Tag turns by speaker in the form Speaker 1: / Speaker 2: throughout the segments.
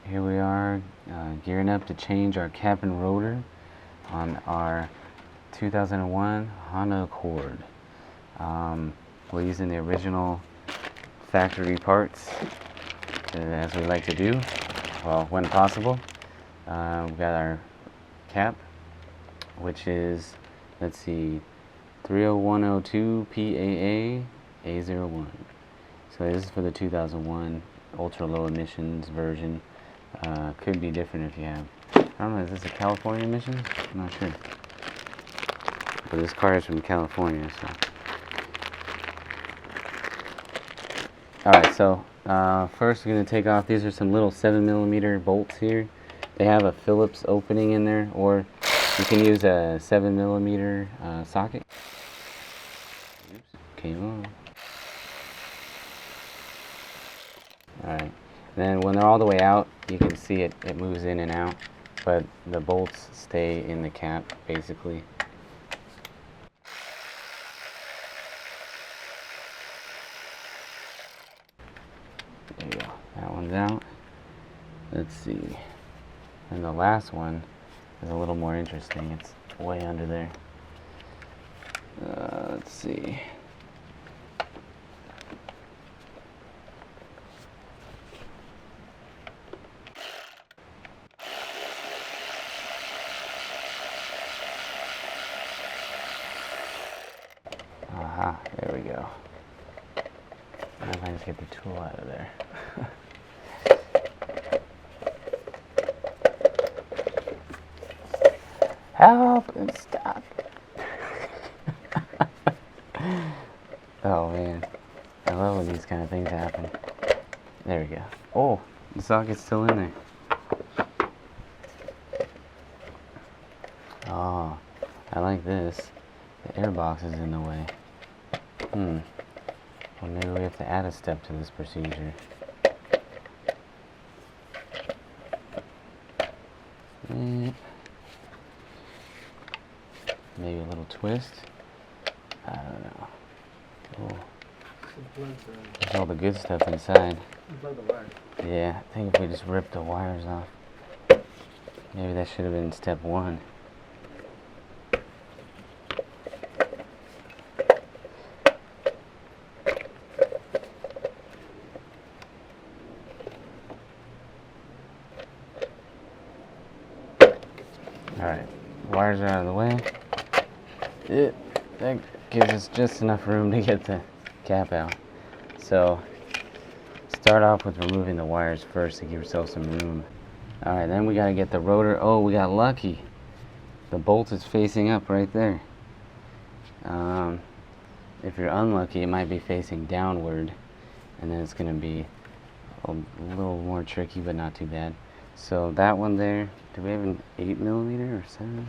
Speaker 1: here we are gearing up to change our cap and rotor on our 2001 Honda Accord. We're using the original factory parts, as we like to do, well, when possible. We've got our cap, which is, let's see, 30102 PAA A01. So this is for the 2001 ultra low emissions version. Could be different if you have, I don't know, is this a California emissions? I'm not sure. But this car is from California, so. Alright, so first we're going to take off, these are some little 7mm bolts here. They have a Phillips opening in there, or you can use a 7mm socket. Oops, came on. Alright, then when they're all the way out, you can see it moves in and out, but the bolts stay in the cap, basically. There you go, that one's out. Let's see. And the last one is a little more interesting. It's way under there. Let's see. Aha, there we go. Now if I just get the tool out of there. Help and stop. Oh man, I love when these kind of things happen. There we go. Oh, the socket's still in there. Oh, I like this. The airbox is in the way. Well, maybe we have to add a step to this procedure. Maybe a little twist. I don't know. Oh. There's all the good stuff inside. Yeah, I think if we just rip the wires off. Maybe that should have been step one. Alright, wires are out of the way. That gives us just enough room to get the cap out. So, start off with removing the wires first to give yourself some room. Alright, then we gotta get the rotor. Oh, we got lucky. The bolt is facing up right there. If you're unlucky, it might be facing downward, and then it's gonna be a little more tricky, but not too bad. So that one there, do we have an 8mm or 7?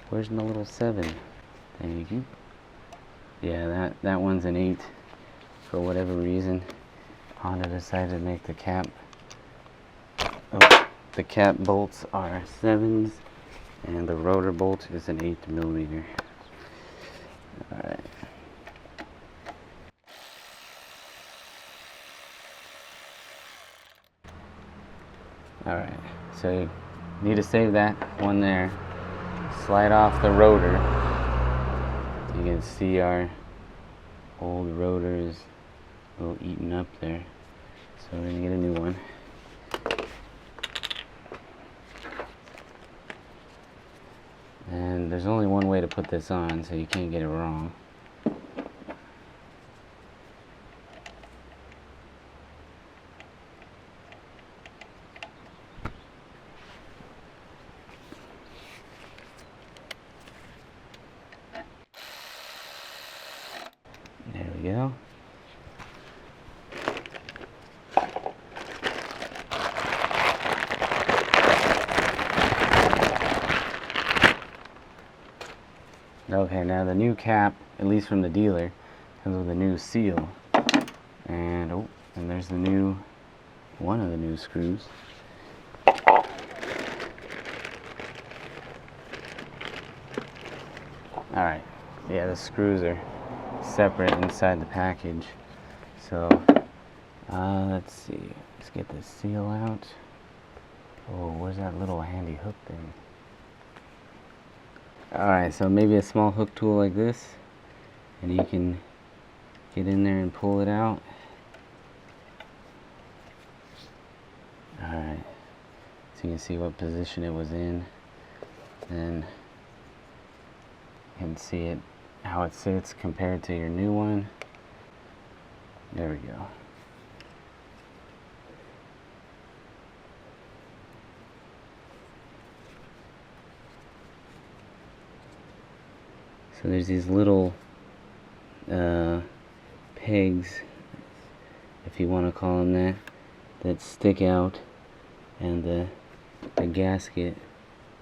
Speaker 1: Where's my little 7? Thank you. Yeah, that one's an 8. For whatever reason, Honda decided to make the cap. Oh, the cap bolts are 7s, and the rotor bolt is an 8mm. Alright. Alright, so you need to save that one there. Slide off the rotor. You can see our old rotors a little eaten up there. So we're going to get a new one. And there's only one way to put this on, so you can't get it wrong. There we go. Okay, now the new cap, at least from the dealer, comes with a new seal. And oh, and there's the new, one of the new screws. Alright, yeah, the screws are separate inside the package. So, let's see, let's get the seal out. Oh, where's that little handy hook thing? Alright, so maybe a small hook tool like this, and you can get in there and pull it out. Alright, so you can see what position it was in. Then you can see it, how it sits compared to your new one. There we go. So there's these little pegs, if you want to call them that, that stick out, and the gasket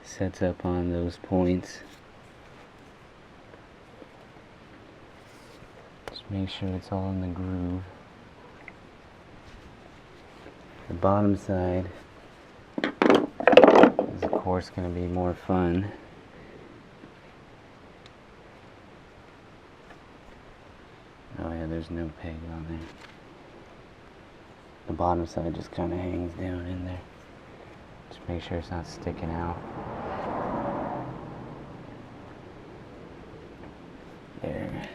Speaker 1: sets up on those points. Just make sure it's all in the groove. The bottom side is of course going to be more fun. Oh yeah, there's no peg on there. The bottom side just kind of hangs down in there. Just make sure it's not sticking out. There.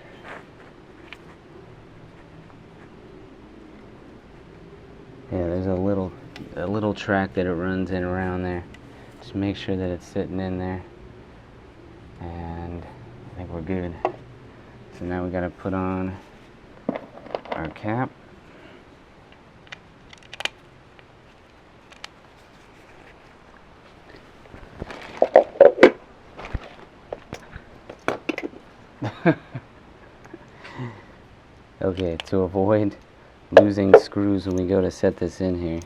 Speaker 1: Yeah, there's a little track that it runs in around there. Just make sure that it's sitting in there. And I think we're good. So now we gotta put on our cap. Okay, to avoid losing screws when we go to set this in here,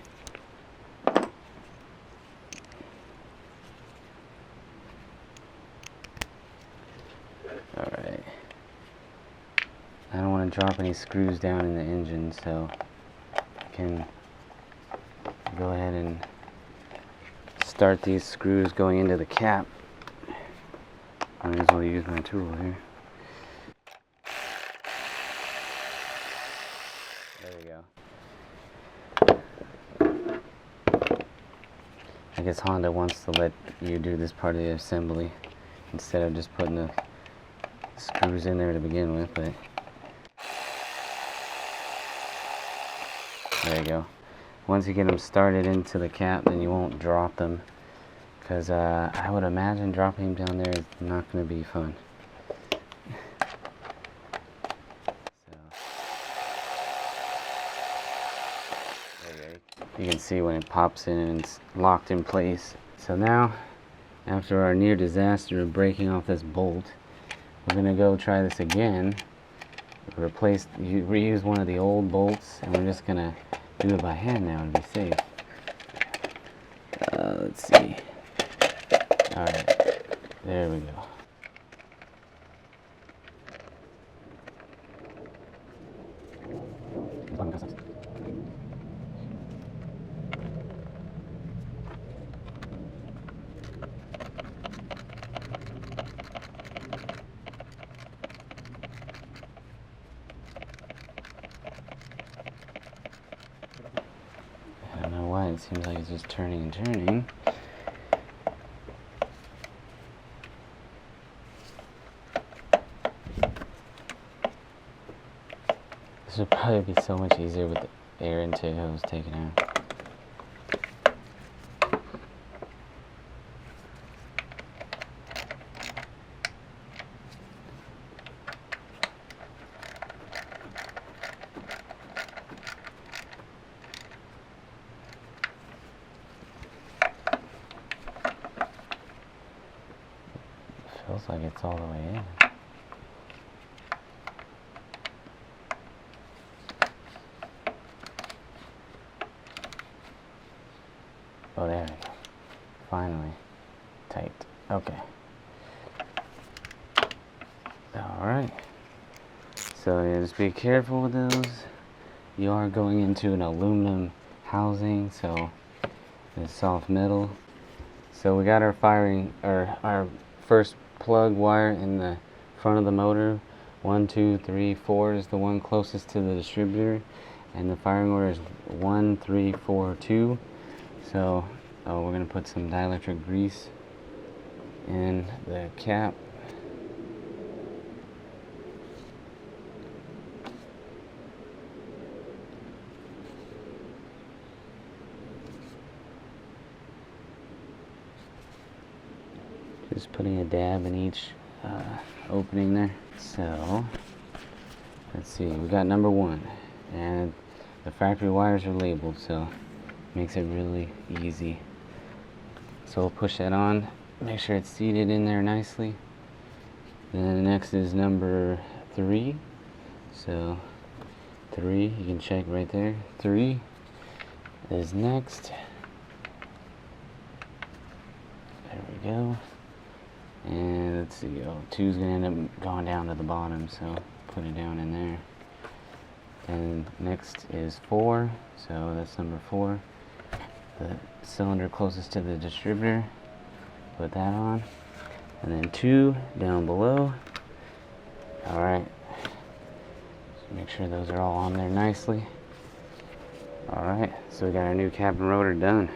Speaker 1: alright, I don't want to drop any screws down in the engine, so I can go ahead and start these screws going into the cap. I might as well use my tool here. There we go. I guess Honda wants to let you do this part of the assembly instead of just putting the screws in there to begin with, but there you go. Once you get them started into the cap, then you won't drop them, because I would imagine dropping them down there is not going to be fun. You can see when it pops in and it's locked in place. So now, after our near disaster of breaking off this bolt, we're going to go try this again. Reuse one of the old bolts, and we're just going to do it by hand now to be safe. Let's see. Alright, there we go. I don't know why it seems like it's just turning and turning. This would probably be so much easier with the air intake hose taken out. Feels like it's all the way in. Oh, there we go. Finally. Tight. Okay. Alright. So yeah, just be careful with those. You are going into an aluminum housing, so it's soft metal. So we got our our first plug wire in the front of the motor. 1, 2, 3, 4 is the one closest to the distributor, and the firing order is 1, 3, 4, 2. So Oh, we're gonna put some dielectric grease in the cap. Just putting a dab in each opening there. So let's see, we got number 1, and the factory wires are labeled, so makes it really easy. So we'll push that on, make sure it's seated in there nicely. Then the next is number 3. So 3, you can check right there. 3 is next. There we go. And let's see, 2 is going to end up going down to the bottom, so put it down in there. And next is 4, so that's number 4. The cylinder closest to the distributor, put that on. And then 2 down below. Alright, so make sure those are all on there nicely. Alright, so we got our new cap and rotor done.